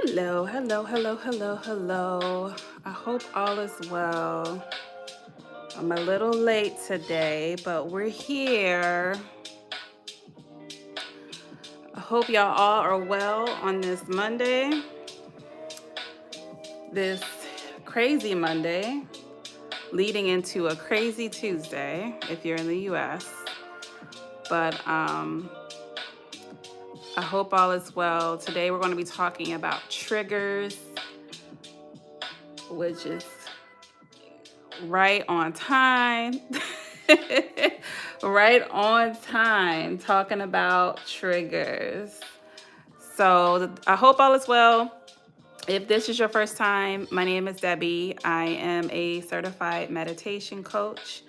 Hello, hello, hello, hello, hello. I hope all is well. I'm a little late today, but we're here. I hope y'all all are well on this Monday, this crazy Monday, leading into a crazy Tuesday if you're in the US. But I hope all is well. Today we're going to be talking about triggers, which is right on time. Right on time, talking about triggers. So I hope all is well. If this is your first time, my name is Debbie. I am a certified meditation coach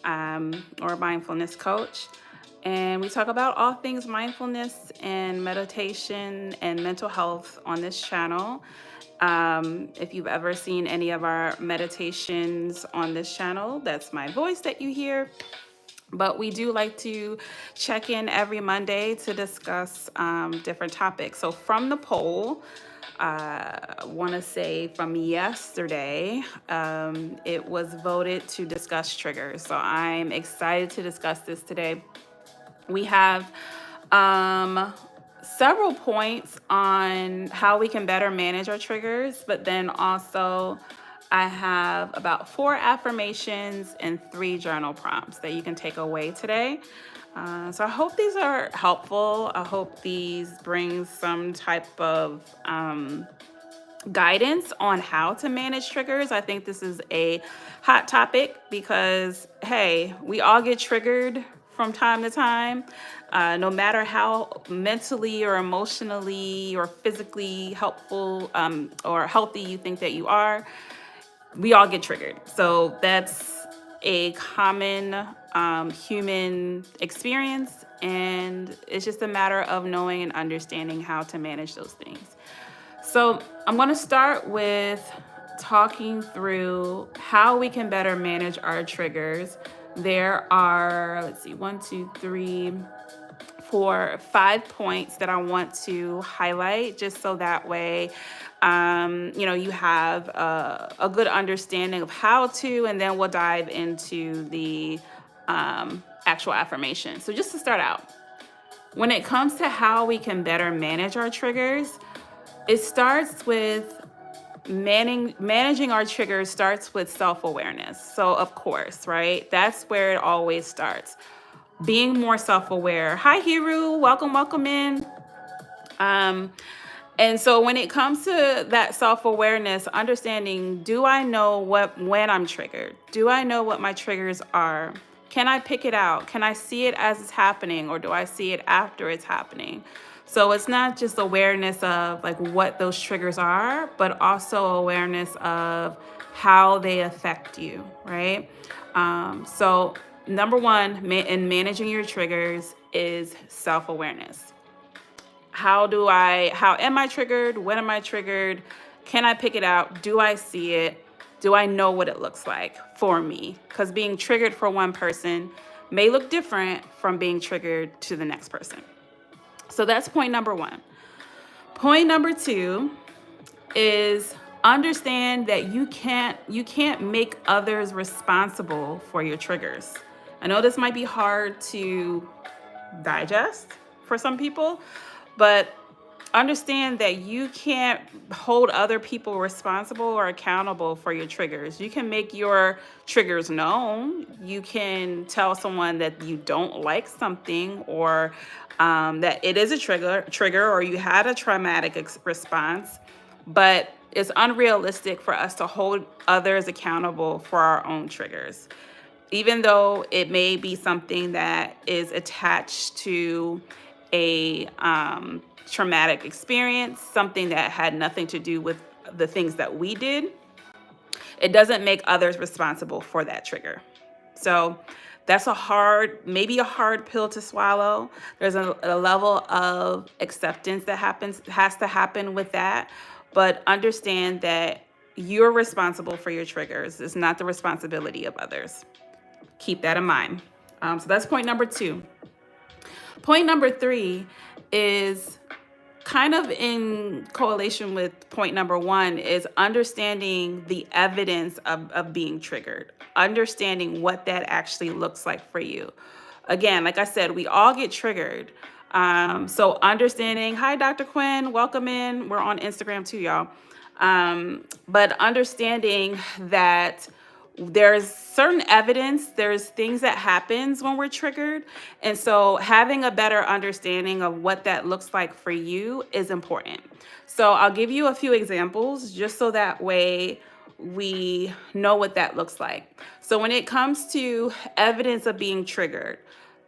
or mindfulness coach. And we talk about all things mindfulness and meditation and mental health on this channel. If you've ever seen any of our meditations on this channel, that's my voice that you hear. But we do like to check in every Monday to discuss different topics. So from the poll, I want to say from yesterday, it was voted to discuss triggers. So I'm excited to discuss this today. We have several points on how we can better manage our triggers, but then also I have about 4 affirmations and 3 journal prompts that you can take away today. So I hope these are helpful. I hope these bring some type of guidance on how to manage triggers. I think this is a hot topic because, hey, we all get triggered from time to time. No matter how mentally or emotionally or physically helpful or healthy you think that you are, we all get triggered. So that's a common human experience, and it's just a matter of knowing and understanding how to manage those things. So I'm going to start with talking through how we can better manage our triggers. There are, 5 points that I want to highlight, just so that way, you have a good understanding of how to, and then we'll dive into the actual affirmation. So just to start out, when it comes to how we can better manage our triggers, it starts with managing our triggers starts with self-awareness. So of course, right? That's where it always starts. Being more self-aware. Hi, Hiru. Welcome in. And so when it comes to that self-awareness, understanding, do I know when I'm triggered? Do I know what my triggers are? Can I pick it out? Can I see it as it's happening, or do I see it after it's happening? So it's not just awareness of like what those triggers are, but also awareness of how they affect you, right? So number one in managing your triggers is self-awareness. How am I triggered? When am I triggered? Can I pick it out? Do I see it? Do I know what it looks like for me? Because being triggered for one person may look different from being triggered to the next person. So that's point number 1. Point number 2 is understand that you can't make others responsible for your triggers. I know this might be hard to digest for some people, but understand that you can't hold other people responsible or accountable for your triggers. You can make your triggers known. You can tell someone that you don't like something, or that it is a trigger, or you had a traumatic response, but it's unrealistic for us to hold others accountable for our own triggers. Even though it may be something that is attached to a traumatic experience, something that had nothing to do with the things that we did, it doesn't make others responsible for that trigger. So that's maybe a hard pill to swallow. There's a level of acceptance that has to happen with that. But understand that you're responsible for your triggers. It's not the responsibility of others. Keep that in mind. So that's point number 2. Point number 3 is kind of in correlation with point number one is understanding the evidence of being triggered, understanding what that actually looks like for you. Again, like I said, we all get triggered. So understanding, hi, Dr. Quinn, welcome in. We're on Instagram too, y'all. But understanding that there's certain evidence, there's things that happens when we're triggered. And so having a better understanding of what that looks like for you is important. So I'll give you a few examples just so that way we know what that looks like. So when it comes to evidence of being triggered,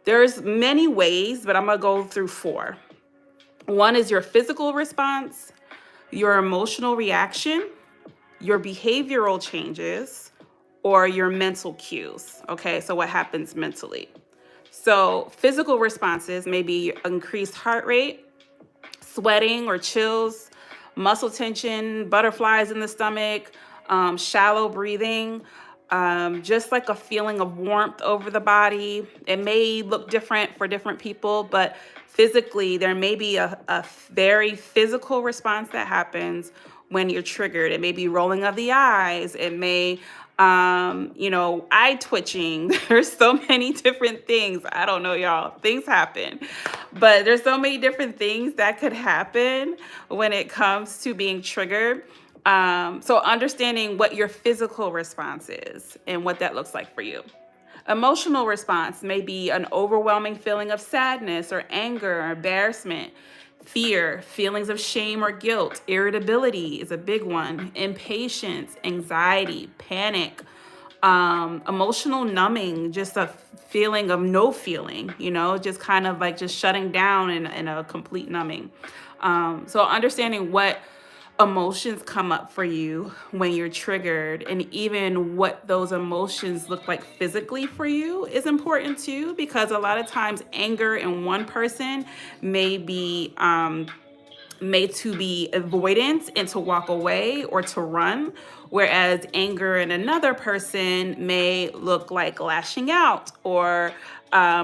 there's many ways, but I'm going to go through four. One is your physical response, your emotional reaction, your behavioral changes, or your mental cues. Okay, so what happens mentally? So physical responses may be increased heart rate, sweating or chills, muscle tension, butterflies in the stomach, shallow breathing, just like a feeling of warmth over the body. It may look different for different people, but physically, there may be a very physical response that happens when you're triggered. It may be rolling of the eyes. It may, eye twitching. There's so many different things. I don't know, y'all. Things happen. But there's so many different things that could happen when it comes to being triggered. So understanding what your physical response is and what that looks like for you. Emotional response may be an overwhelming feeling of sadness or anger or embarrassment, fear, feelings of shame or guilt, irritability is a big one, impatience, anxiety, panic, emotional numbing, just a feeling of no feeling, just kind of like just shutting down in a complete numbing. So understanding what emotions come up for you when you're triggered, and even what those emotions look like physically for you is important too, because a lot of times anger in one person may be made to be avoidance and to walk away or to run, whereas anger in another person may look like lashing out or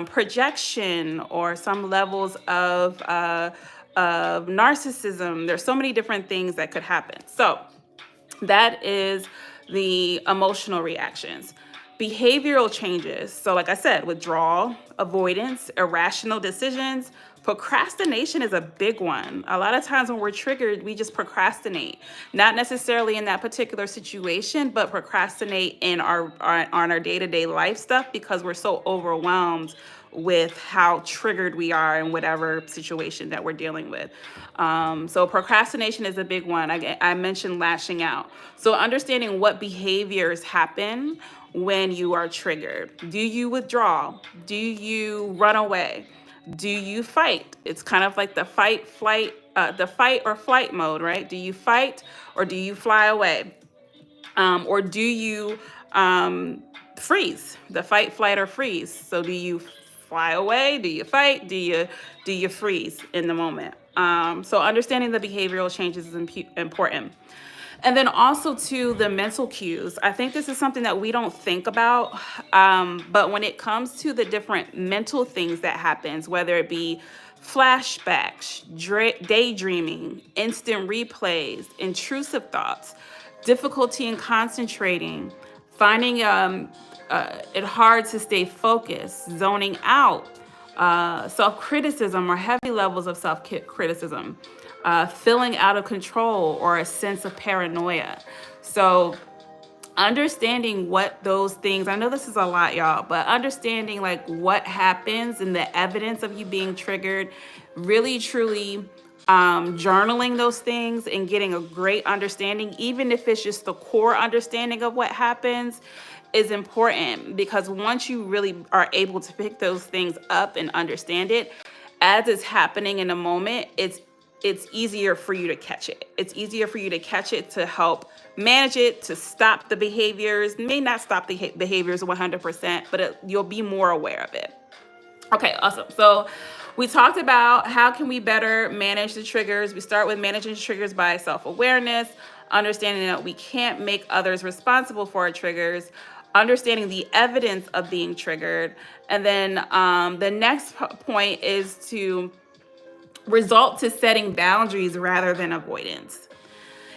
projection or some levels of narcissism. There's so many different things that could happen. So that is the emotional reactions. Behavioral changes. So like I said, withdrawal, avoidance, irrational decisions. Procrastination is a big one. A lot of times when we're triggered, we just procrastinate. Not necessarily in that particular situation, but procrastinate in on our day-to-day life stuff because we're so overwhelmed with how triggered we are in whatever situation that we're dealing with. So procrastination is a big one. I mentioned lashing out. So understanding what behaviors happen when you are triggered. Do you withdraw? Do you run away? Do you fight? It's kind of like the fight or flight mode, right? Do you fight or do you fly away? Or do you freeze? The fight, flight, or freeze. So do you fly away? Do you fight? Do you freeze in the moment? So understanding the behavioral changes is important. And then also to the mental cues. I think this is something that we don't think about, but when it comes to the different mental things that happens, whether it be flashbacks, daydreaming, instant replays, intrusive thoughts, difficulty in concentrating, finding it hard to stay focused, zoning out, self-criticism or heavy levels of self-criticism, feeling out of control or a sense of paranoia. So understanding what those things, I know this is a lot, y'all, but understanding like what happens and the evidence of you being triggered, really truly journaling those things and getting a great understanding, even if it's just the core understanding of what happens, is important, because once you really are able to pick those things up and understand it as it's happening in a moment, it's easier for you to catch it. It's easier for you to catch it, to help manage it, to stop the behaviors. May not stop the behaviors 100%, but you'll be more aware of it. Okay, awesome. So we talked about how can we better manage the triggers. We start with managing triggers by self-awareness, understanding that we can't make others responsible for our triggers, understanding the evidence of being triggered. And then the next point is to result to setting boundaries rather than avoidance.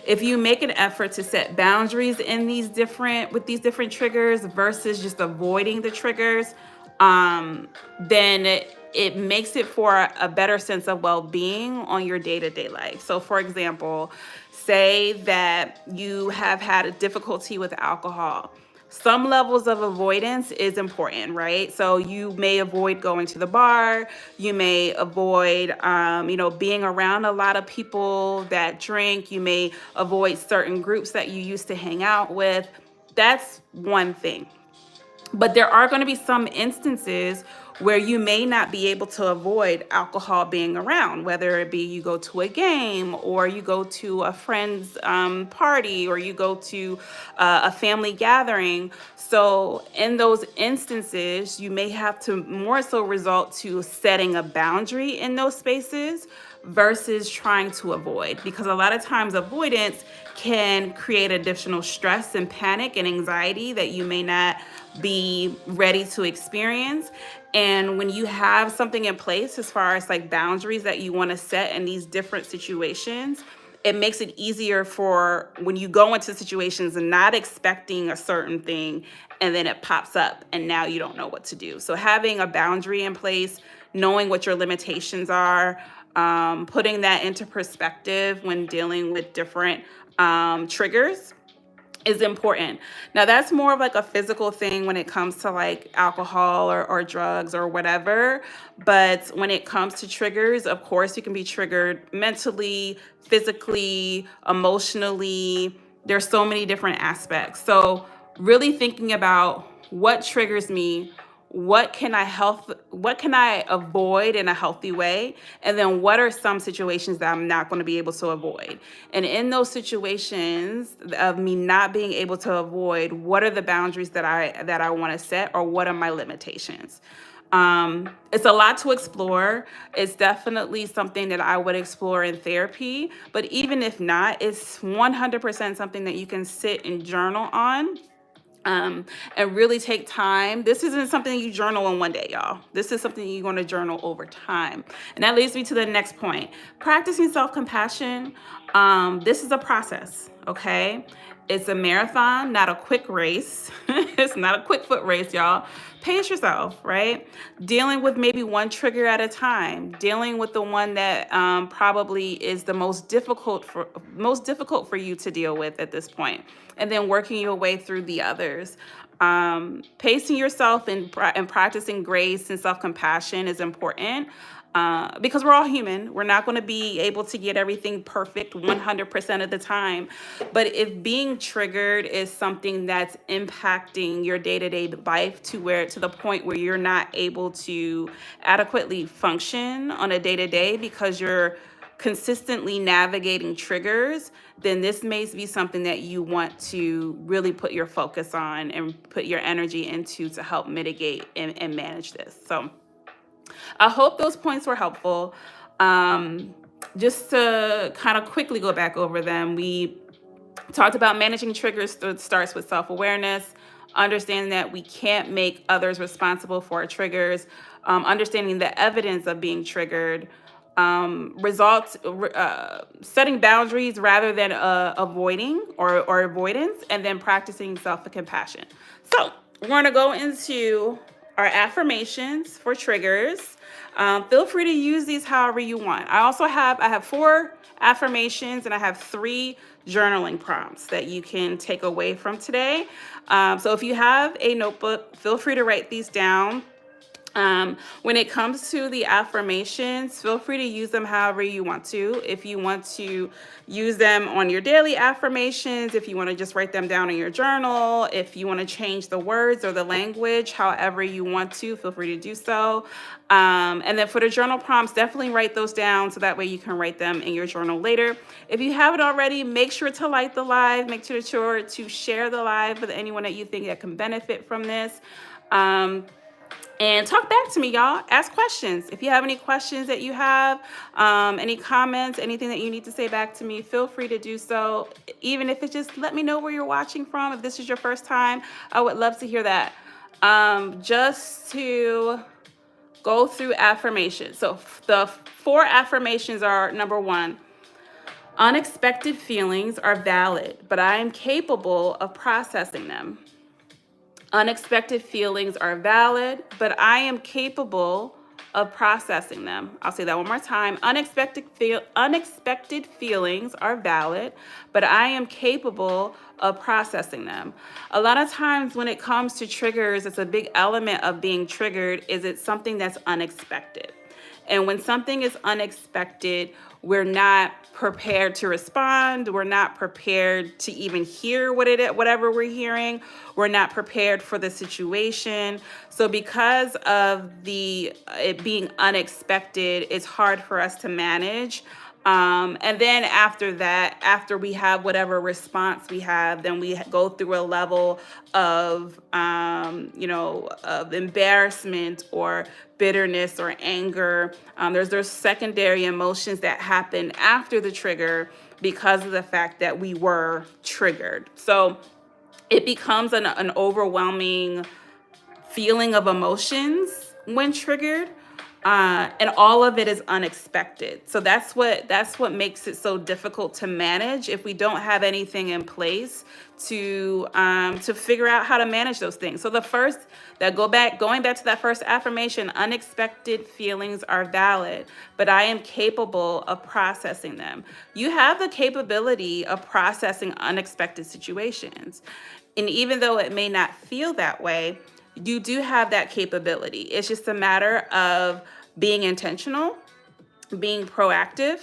If you make an effort to set boundaries in with these different triggers versus just avoiding the triggers, then it makes it for a better sense of well-being on your day-to-day life. So for example, say that you have had a difficulty with alcohol. Some levels of avoidance is important, right? So you may avoid going to the bar. You may avoid, being around a lot of people that drink. You may avoid certain groups that you used to hang out with. That's one thing. But there are going to be some instances where you may not be able to avoid alcohol being around, whether it be you go to a game or you go to a friend's party or you go to a family gathering. So in those instances, you may have to more so resort to setting a boundary in those spaces versus trying to avoid, because a lot of times avoidance can create additional stress and panic and anxiety that you may not be ready to experience. And when you have something in place as far as like boundaries that you want to set in these different situations, it makes it easier for when you go into situations and not expecting a certain thing and then it pops up and now you don't know what to do. So having a boundary in place, knowing what your limitations are, putting that into perspective when dealing with different triggers is important. Now that's more of like a physical thing when it comes to like alcohol or drugs or whatever. But when it comes to triggers, of course, you can be triggered mentally, physically, emotionally. There's so many different aspects. So really thinking about what triggers me, what can I avoid in a healthy way, and then what are some situations that I'm not going to be able to avoid. And in those situations of me not being able to avoid, what are the boundaries that I want to set, or what are my limitations? It's a lot to explore. It's definitely something that I would explore in therapy, but even if not, it's 100% something that you can sit and journal on, and really take time. This isn't something you journal in one day, y'all. This is something you're going to journal over time. And that leads me to the next point. Practicing self-compassion. This is a process, okay? It's a marathon, not a quick race. It's not a quick foot race, y'all. Pace yourself, right? Dealing with maybe one trigger at a time. Dealing with the one that probably is the most difficult for you to deal with at this point, and then working your way through the others. Pacing yourself and practicing grace and self-compassion is important. Because we're all human. We're not going to be able to get everything perfect 100% of the time. But if being triggered is something that's impacting your day-to-day life to the point where you're not able to adequately function on a day-to-day because you're consistently navigating triggers, then this may be something that you want to really put your focus on and put your energy into to help mitigate and manage this. So I hope those points were helpful. Just to kind of quickly go back over them, we talked about managing triggers starts with self-awareness, understanding that we can't make others responsible for our triggers, understanding the evidence of being triggered, setting boundaries rather than avoiding or avoidance, and then practicing self-compassion. So we're going to go into our affirmations for triggers. Feel free to use these however you want. I have 4 affirmations and I have 3 journaling prompts that you can take away from today. So if you have a notebook, feel free to write these down. When it comes to the affirmations, feel free to use them however you want to. If you want to use them on your daily affirmations, if you want to just write them down in your journal, if you want to change the words or the language, however you want to, feel free to do so. And then for the journal prompts, definitely write those down so that way you can write them in your journal later. If you haven't already, make sure to like the live, make sure to share the live with anyone that you think that can benefit from this. And talk back to me, y'all. Ask questions. If you have any questions that you have, any comments, anything that you need to say back to me, feel free to do so. Even if it's just let me know where you're watching from. If this is your first time, I would love to hear that. Just to go through affirmations. So the 4 affirmations are: number 1, unexpected feelings are valid, but I am capable of processing them. Unexpected feelings are valid, but I am capable of processing them. I'll say that one more time. Unexpected feelings are valid, but I am capable of processing them. A lot of times when it comes to triggers, it's a big element of being triggered is it's something that's unexpected. And when something is unexpected, we're not prepared to respond. We're not prepared to even hear whatever we're hearing. We're not prepared for the situation. So because of it being unexpected, it's hard for us to manage. And then after that, after we have whatever response we have, then we go through a level of, of embarrassment or bitterness or anger. There's secondary emotions that happen after the trigger because of the fact that we were triggered. So it becomes an overwhelming feeling of emotions when triggered, and all of it is unexpected. So that's what makes it so difficult to manage if we don't have anything in place to figure out how to manage those things. So going back to that first affirmation, unexpected feelings are valid, but I am capable of processing them. You have the capability of processing unexpected situations. And even though it may not feel that way, you do have that capability. It's just a matter of being intentional, being proactive,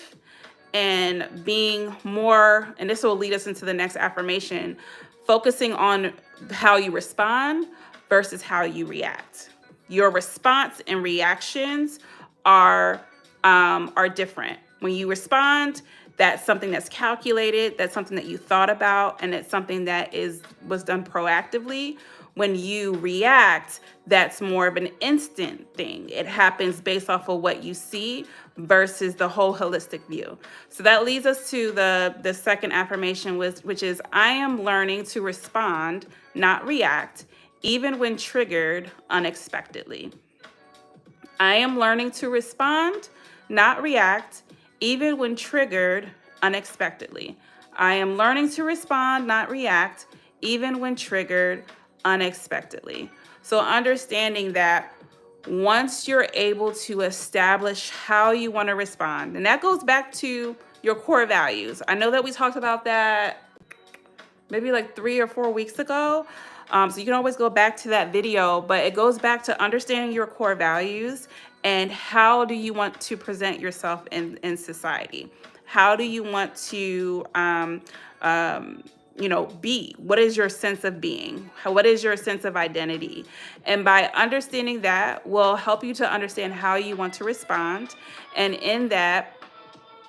and being more, and this will lead us into the next affirmation, focusing on how you respond versus how you react. Your response and reactions are different. When you respond, that's something that's calculated, that's something that you thought about, and it's something that was done proactively. When you react, that's more of an instant thing. It happens based off of what you see versus the whole holistic view. So that leads us to the second affirmation, which is, I am learning to respond, not react, even when triggered unexpectedly. I am learning to respond, not react, even when triggered unexpectedly. I am learning to respond, not react, even when triggered unexpectedly. So understanding that once you're able to establish how you want to respond, and that goes back to your core values. I know that we talked about that maybe like 3 or 4 weeks ago. So you can always go back to that video, but it goes back to understanding your core values and how do you want to present yourself in society? How do you want to be? What is your sense of being? What is your sense of identity? And by understanding that will help you to understand how you want to respond. And in that,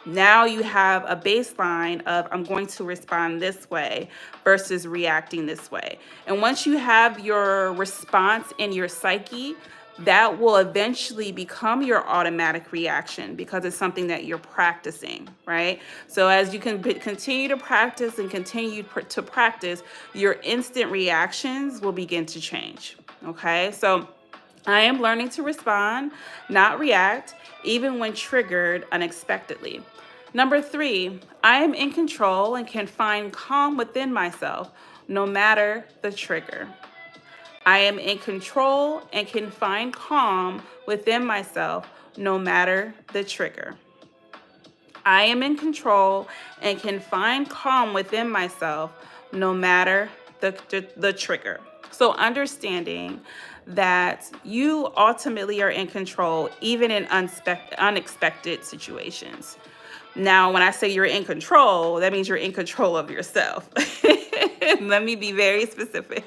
now you have a baseline of, I'm going to respond this way versus reacting this way. And once you have your response in your psyche, that will eventually become your automatic reaction because it's something that you're practicing, right? So as you can continue to practice and continue to practice, your instant reactions will begin to change, okay? So I am learning to respond, not react, even when triggered unexpectedly. Number 3, I am in control and can find calm within myself, no matter the trigger. I am in control and can find calm within myself, no matter the trigger. I am in control and can find calm within myself, no matter the trigger. So understanding that you ultimately are in control, even in unexpected situations. Now, when I say you're in control, that means you're in control of yourself. Let me be very specific.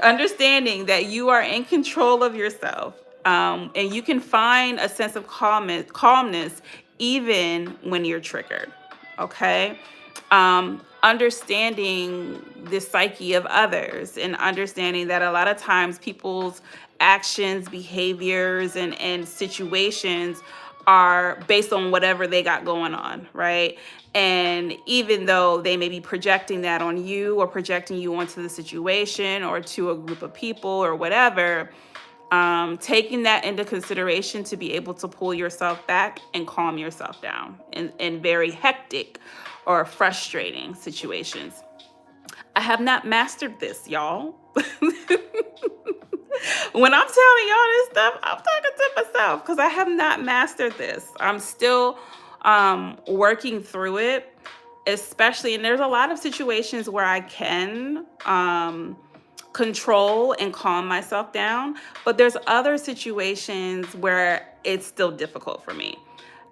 Understanding that you are in control of yourself, and you can find a sense of calmness even when you're triggered, okay? Understanding the psyche of others and understanding that a lot of times people's actions, behaviors, and situations are based on whatever they got going on, right? And even though they may be projecting that on you or projecting you onto the situation or to a group of people or whatever, taking that into consideration to be able to pull yourself back and calm yourself down in very hectic or frustrating situations. I have not mastered this, y'all. When I'm telling y'all this stuff, I'm talking to myself because I have not mastered this. I'm still working through it, especially, and there's a lot of situations where I can control and calm myself down, but there's other situations where it's still difficult for me.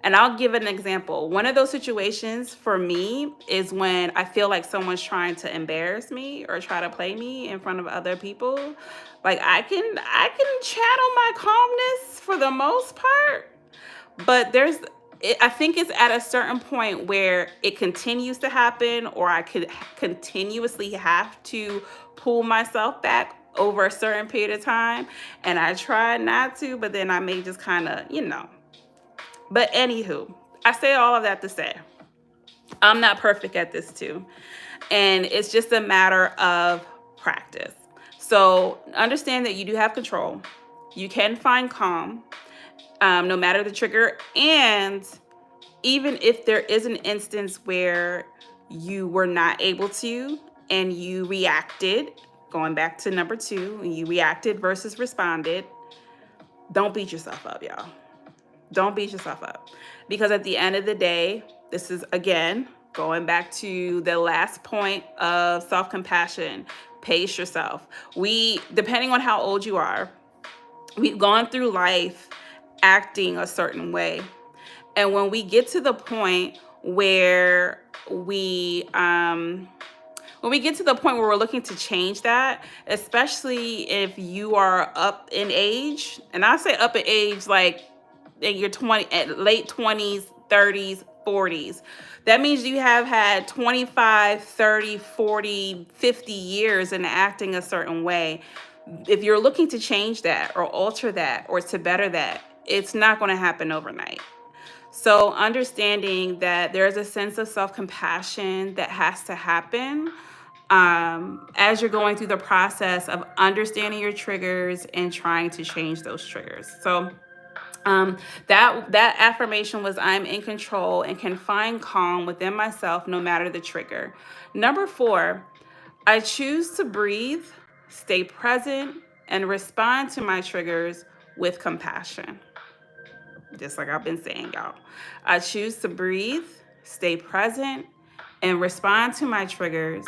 And I'll give an example. One of those situations for me is when I feel like someone's trying to embarrass me or try to play me in front of other people. Like I can channel my calmness for the most part, but I think it's at a certain point where it continues to happen, or I could continuously have to pull myself back over a certain period of time. And I try not to, but then I may just kind of. But anywho, I say all of that to say I'm not perfect at this too. And it's just a matter of practice. So understand that you do have control. You can find calm, no matter the trigger. And even if there is an instance where you were not able to and you reacted, going back to number 2, you reacted versus responded, don't beat yourself up, y'all. Don't beat yourself up. Because at the end of the day, this is, again, going back to the last point of self-compassion, pace yourself. Depending on how old you are, we've gone through life acting a certain way. And when we get to the point where we're looking to change that, especially if you are up in age, and I say up in age like in your late 20s, 30s, 40s. That means you have had 25, 30, 40, 50 years in acting a certain way. If you're looking to change that or alter that or to better that, it's not going to happen overnight. So understanding that there's a sense of self-compassion that has to happen as you're going through the process of understanding your triggers and trying to change those triggers. So that affirmation was, I'm in control and can find calm within myself no matter the trigger. Number 4, I choose to breathe, stay present, and respond to my triggers with compassion. Just like I've been saying, y'all. I choose to breathe, stay present, and respond to my triggers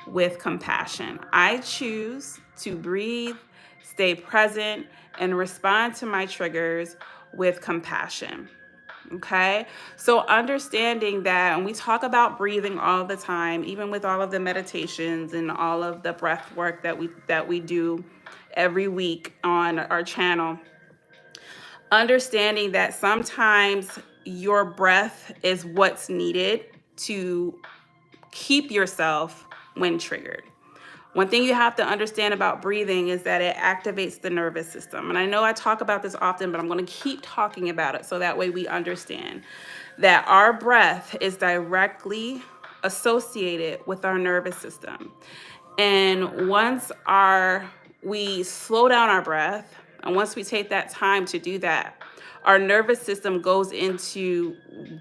with compassion. I choose to breathe, stay present, and respond to my triggers with compassion. Okay, so understanding that, and we talk about breathing all the time, even with all of the meditations and all of the breath work that we do every week on our channel. Understanding that sometimes your breath is what's needed to keep yourself when triggered. One thing you have to understand about breathing is that it activates the nervous system. And I know I talk about this often, but I'm going to keep talking about it so that way we understand that our breath is directly associated with our nervous system. And once we slow down our breath, and once we take that time to do that, our nervous system goes into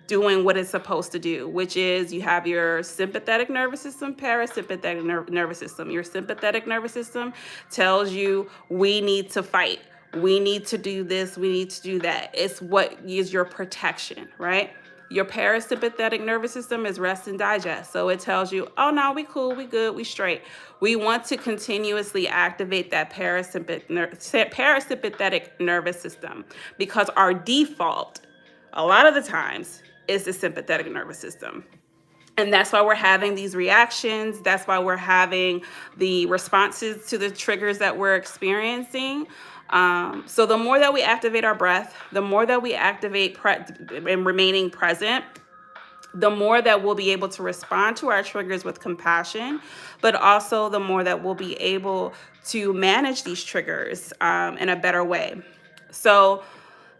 doing what it's supposed to do, which is you have your sympathetic nervous system, parasympathetic nervous system. Your sympathetic nervous system tells you we need to fight. We need to do this. We need to do that. It's what is your protection, right? Your parasympathetic nervous system is rest and digest. So it tells you, oh no, we cool, we good, we straight. We want to continuously activate that parasympathetic nervous system because our default, a lot of the times, is the sympathetic nervous system. And that's why we're having these reactions. That's why we're having the responses to the triggers that we're experiencing. So the more that we activate our breath, the more that we activate and remaining present, the more that we'll be able to respond to our triggers with compassion, but also the more that we'll be able to manage these triggers in a better way. So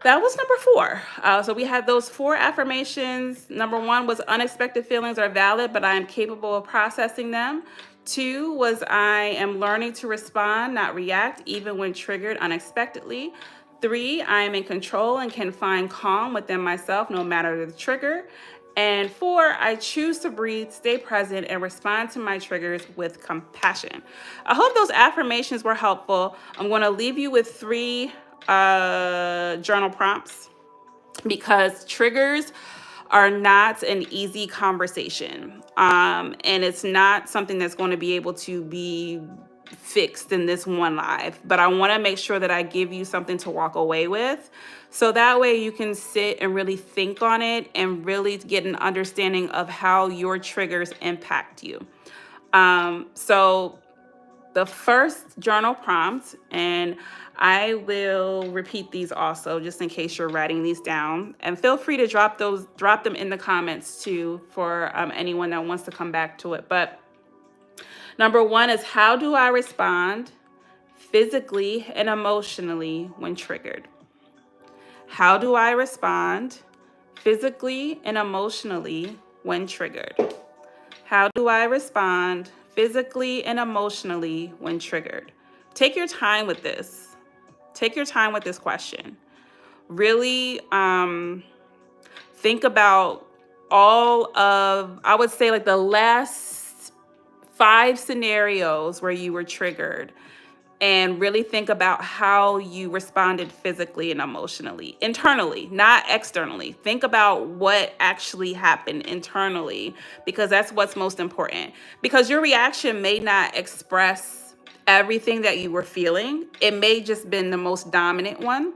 that was number 4. So we had those 4 affirmations. Number 1 was unexpected feelings are valid, but I am capable of processing them. 2 was I am learning to respond, not react, even when triggered unexpectedly. 3, I am in control and can find calm within myself no matter the trigger. And 4, I choose to breathe, stay present, and respond to my triggers with compassion. I hope those affirmations were helpful. I'm going to leave you with 3 journal prompts, because triggers are not an easy conversation. And it's not something that's going to be able to be fixed in this one live. But I want to make sure that I give you something to walk away with. So that way you can sit and really think on it and really get an understanding of how your triggers impact you. So the first journal prompt, and I will repeat these also just in case you're writing these down, and feel free to drop them in the comments too for anyone that wants to come back to it. But number 1 is, how do I respond physically and emotionally when triggered? How do I respond physically and emotionally when triggered? How do I respond physically and emotionally when triggered? Take your time with this. Take your time with this question. Really think about all of, I would say, like the last 5 scenarios where you were triggered, and really think about how you responded physically and emotionally, internally, not externally. Think about what actually happened internally, because that's what's most important. Because your reaction may not express everything that you were feeling. It may just been the most dominant one.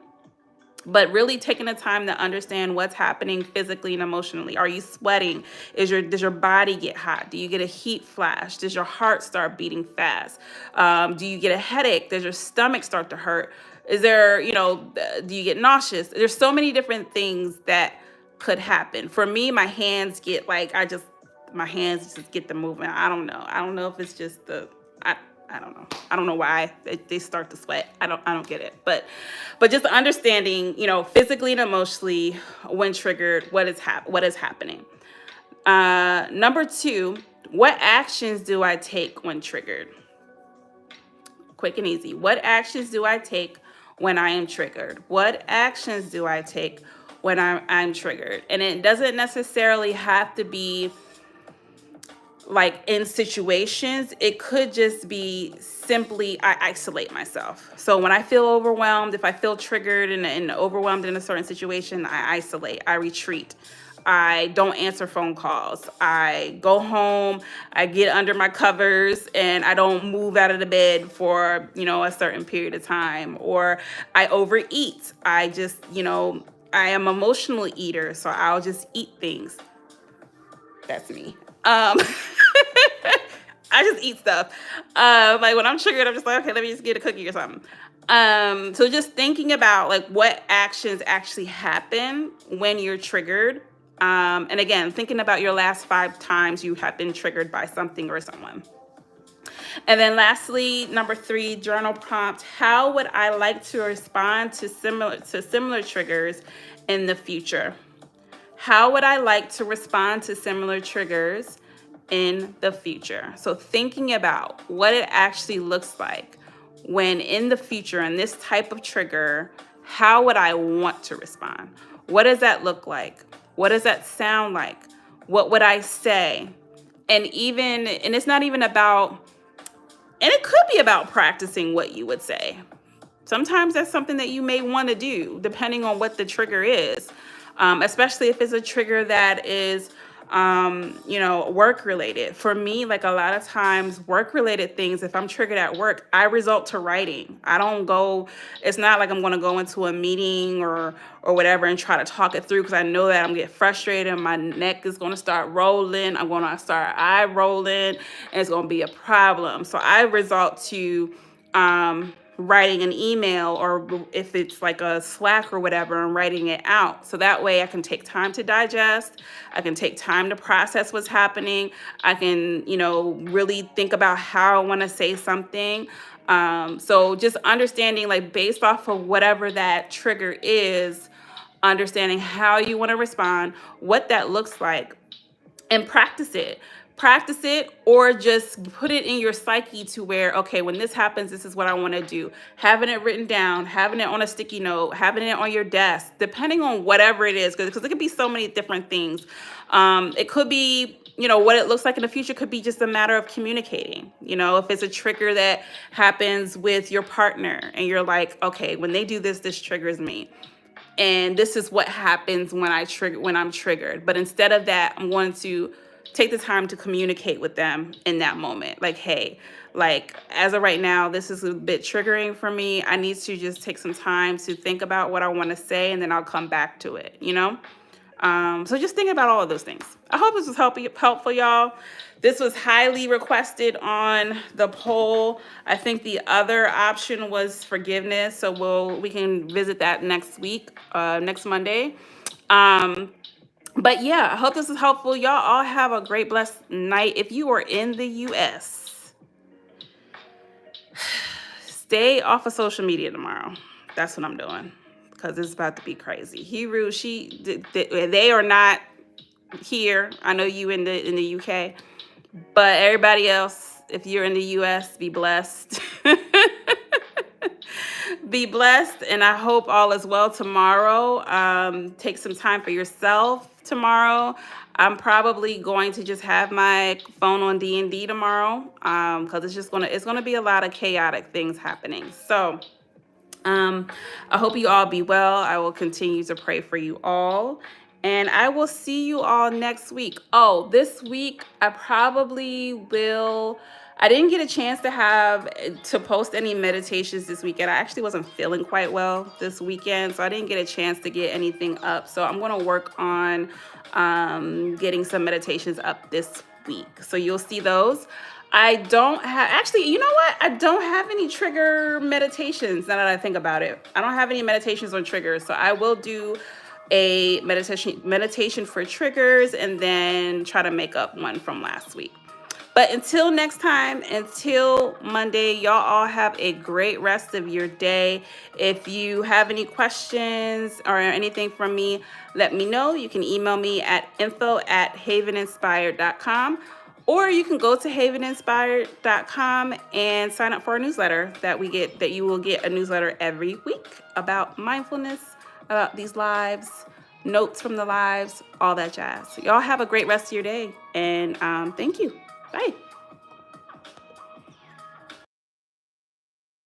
But really taking the time to understand what's happening physically and emotionally. Are you sweating? Does your body get hot? Do you get a heat flash? Does your heart start beating fast? Do you get a headache? Does your stomach start to hurt? Is there, do you get nauseous? There's so many different things that could happen. For me, my hands get my hands just get the movement. I don't know. I don't know if it's just I don't know. I don't know why they start to sweat. I don't get it. But just understanding, physically and emotionally when triggered, what is happening. Number 2, what actions do I take when triggered? Quick and easy. What actions do I take when I am triggered? What actions do I take when I'm triggered? And it doesn't necessarily have to be like in situations. It could just be simply I isolate myself. So when I feel overwhelmed, if I feel triggered and overwhelmed in a certain situation, I isolate, I retreat. I don't answer phone calls. I go home, I get under my covers, and I don't move out of the bed for, a certain period of time. Or I overeat. I just, I am an emotional eater, so I'll just eat things. That's me. I just eat stuff. Like when I'm triggered, I'm just like, okay, let me just get a cookie or something. So just thinking about like what actions actually happen when you're triggered. And again, thinking about your last 5 times you have been triggered by something or someone. And then lastly, number 3, journal prompt. How would I like to respond to similar triggers in the future? How would I like to respond to similar triggers in the future? So thinking about what it actually looks like when in the future, in this type of trigger, how would I want to respond? What does that look like? What does that sound like? What would I say? And it's not even about, and it could be about practicing what you would say. Sometimes that's something that you may want to do depending on what the trigger is. Especially if it's a trigger that is, work related. For me, like a lot of times work related things, if I'm triggered at work, I resort to writing. It's not like I'm going to go into a meeting or whatever and try to talk it through, because I know that I'm getting frustrated and my neck is going to start rolling. I'm going to start eye rolling and it's going to be a problem. So I resort to, writing an email, or if it's like a Slack or whatever, and writing it out. So that way I can take time to digest. I can take time to process what's happening. I can, really think about how I want to say something. So just understanding, like based off of whatever that trigger is, understanding how you want to respond, what that looks like, and practice it. practice it, or just put it in your psyche to where, okay, when this happens, this is what I want to do. Having it written down, having it on a sticky note, having it on your desk, depending on whatever it is, because it could be so many different things. It could be, what it looks like in the future could be just a matter of communicating. If it's a trigger that happens with your partner and you're like, okay, when they do this, this triggers me. And this is what happens when I'm triggered. But instead of that, I'm going to take the time to communicate with them in that moment. Like, hey, like as of right now, this is a bit triggering for me. I need to just take some time to think about what I want to say, and then I'll come back to it, So just think about all of those things. I hope this was helpful, y'all. This was highly requested on the poll. I think the other option was forgiveness, so we can visit that next week, next Monday. But yeah, I hope this is helpful. Y'all all have a great, blessed night. If you are in the U.S., stay off of social media tomorrow. That's what I'm doing, because it's about to be crazy. Hiru, they are not here. I know you in the UK, but everybody else, if you're in the US, be blessed. Be blessed, and I hope all is well tomorrow. Take some time for yourself tomorrow. I'm probably going to just have my phone on D&D tomorrow, because it's gonna be a lot of chaotic things happening. So I hope you all be well. I will continue to pray for you all. And I will see you all next week. Oh, this week I probably will. I didn't get a chance to post any meditations this weekend. I actually wasn't feeling quite well this weekend, so I didn't get a chance to get anything up. So I'm going to work on getting some meditations up this week. So you'll see those. I don't have, actually, you know what? I don't have any trigger meditations now that I think about it. I don't have any meditations on triggers. So I will do a meditation for triggers and then try to make up one from last week. But until next time, until Monday, y'all all have a great rest of your day. If you have any questions or anything from me, let me know. You can email me at info@haveninspired.com, or you can go to haveninspired.com and sign up for our newsletter that you will get a newsletter every week about mindfulness, about these lives, notes from the lives, all that jazz. So y'all have a great rest of your day, and thank you. Bye.